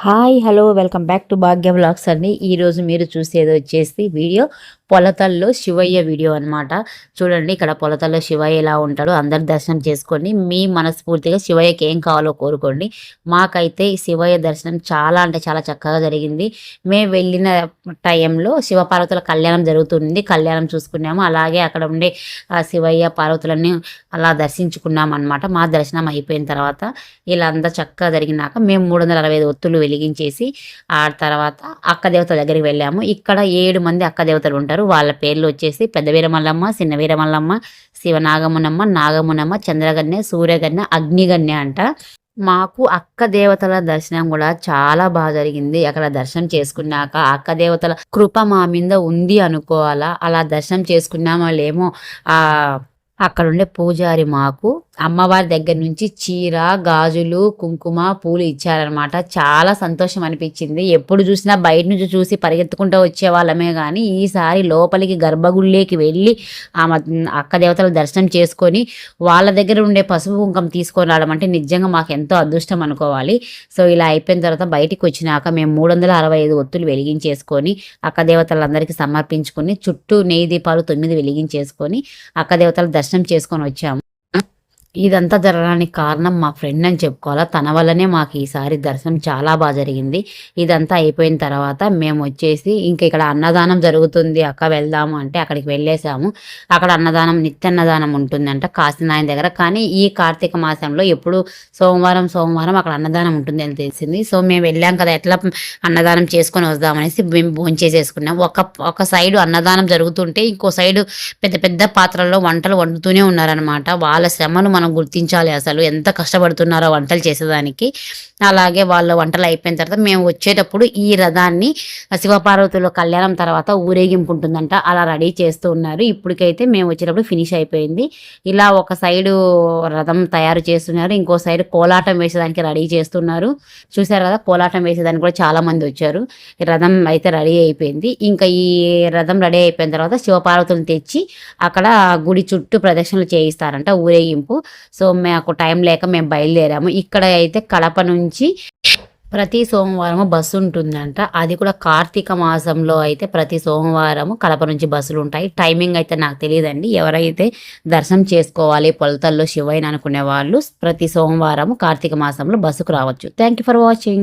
Hi hello welcome back to Bhagya vlogs అండి. ఈరోజు మీరు చూసేది వచ్చేసి వీడియో పొలతల్లో శివయ్య వీడియో అనమాట. చూడండి, ఇక్కడ పొలతల్లో శివయ్య ఎలా ఉంటాడో అందరు దర్శనం చేసుకొని మీ మనస్ఫూర్తిగా శివయ్యకి ఏం కావాలో కోరుకోండి. మాకైతే ఈ శివయ్య దర్శనం చాలా అంటే చాలా చక్కగా జరిగింది. మేము వెళ్ళిన టైంలో శివపార్వతుల కళ్యాణం జరుగుతుంది. కళ్యాణం చూసుకున్నాము. అలాగే అక్కడ ఉండే శివయ్య పార్వతులని అలా దర్శించుకున్నాం అనమాట. మా దర్శనం అయిపోయిన తర్వాత ఇలా అంతా చక్కగా జరిగినాక మేము 365 ఒత్తులు వెలిగించేసి ఆ తర్వాత అక్క దేవతల దగ్గరికి వెళ్ళాము. ఇక్కడ 7 మంది అక్క దేవతలు ఉంటారు. వాళ్ళ పేర్లు వచ్చేసి పెద్ద వీరమల్లమ్మ, చిన్న వీరమల్లమ్మ, శివనాగమునమ్మ, నాగమునమ్మ, చంద్రగన్య, సూర్యగన్య, అగ్నిగన్య అంట. మాకు అక్క దేవతల దర్శనం కూడా చాలా బాగా జరిగింది. అక్కడ దర్శనం చేసుకున్నాక అక్క దేవతల కృప మా మీద ఉంది అనుకోవాలా. అలా దర్శనం చేసుకున్నామో లేమో ఆ అక్కడుండే పూజారి మాకు అమ్మవారి దగ్గర నుంచి చీర, గాజులు, కుంకుమ, పూలు ఇచ్చారనమాట. చాలా సంతోషం అనిపించింది. ఎప్పుడు చూసినా బయట నుంచి చూసి పరిగెత్తుకుంటూ వచ్చే వాళ్ళమే కానీ ఈసారి లోపలికి గర్భగుడిలోకి వెళ్ళి ఆ అక్క దేవతల దర్శనం చేసుకొని వాళ్ళ దగ్గర ఉండే పసుపు కుంకం తీసుకొని రావడం అంటే నిజంగా మాకు ఎంతో అదృష్టం అనుకోవాలి. సో ఇలా అయిపోయిన తర్వాత బయటికి వచ్చినాక మేము 365 ఒత్తులు వెలిగించేసుకొని అక్క దేవతలందరికీ సమర్పించుకొని చుట్టూ నెయ్యి దీపాలు 9 వెలిగించేసుకొని అక్క దేవతల దర్శనం చేసుకొని వచ్చాము. ఇదంతా జరగడానికి కారణం మా ఫ్రెండ్ అని చెప్పుకోవాలా. తన వల్లనే మాకు ఈసారి దర్శనం చాలా బాగా జరిగింది. ఇదంతా అయిపోయిన తర్వాత మేము వచ్చేసి ఇంకా ఇక్కడ అన్నదానం జరుగుతుంది అక్క వెళ్దాము అంటే అక్కడికి వెళ్ళేసాము. అక్కడ అన్నదానం నిత్యన్నదానం ఉంటుందంట కాశీనాయన దగ్గర. కానీ ఈ కార్తీక మాసంలో ఎప్పుడు సోమవారం అక్కడ అన్నదానం ఉంటుంది అని తెలిసింది. సో మేము వెళ్ళాం కదా, ఎట్లా అన్నదానం చేసుకొని వద్దామనేసి మేము భోంచేసేసుకున్నాం. ఒక సైడు అన్నదానం జరుగుతుంటే ఇంకో సైడు పెద్ద పెద్ద పాత్రల్లో వంటలు వండుతూనే ఉన్నారనమాట. వాళ్ళ శ్రమను మనం గుర్తించాలి. అసలు ఎంత కష్టపడుతున్నారో వంటలు చేసేదానికి. అలాగే వాళ్ళ వంటలు అయిపోయిన తర్వాత మేము వచ్చేటప్పుడు ఈ రథాన్ని శివపార్వతుల కళ్యాణం తర్వాత ఊరేగింపు ఉంటుందంట, అలా రెడీ చేస్తూ ఉన్నారు. ఇప్పటికైతే మేము వచ్చేటప్పుడు ఫినిష్ అయిపోయింది. ఇలా ఒక సైడు రథం తయారు చేస్తున్నారు, ఇంకో సైడ్ కోలాటం వేసేదానికి రెడీ చేస్తున్నారు. చూసారు కదా, కోలాటం వేసేదానికి కూడా చాలా మంది వచ్చారు. ఈ రథం అయితే రెడీ అయిపోయింది. ఇంకా ఈ రథం రెడీ అయిపోయిన తర్వాత శివపార్వతులను తెచ్చి అక్కడ గుడి చుట్టూ ప్రదక్షిణలు చేయిస్తారంట ఊరేగింపు. సో మాకు టైం లేక మేము బయలుదేరాము. ఇక్కడ అయితే కడప నుంచి ప్రతి సోమవారము బస్సు ఉంటుందంట. అది కూడా కార్తీక మాసంలో అయితే ప్రతి సోమవారము కడప నుంచి బస్సులు ఉంటాయి. టైమింగ్ అయితే నాకు తెలియదండి. ఎవరైతే దర్శనం చేసుకోవాలి పొలతల్లో శివయ్యని అనుకునే వాళ్ళు ప్రతి సోమవారము కార్తీక మాసంలో బస్సుకు రావచ్చు. Thank you for watching.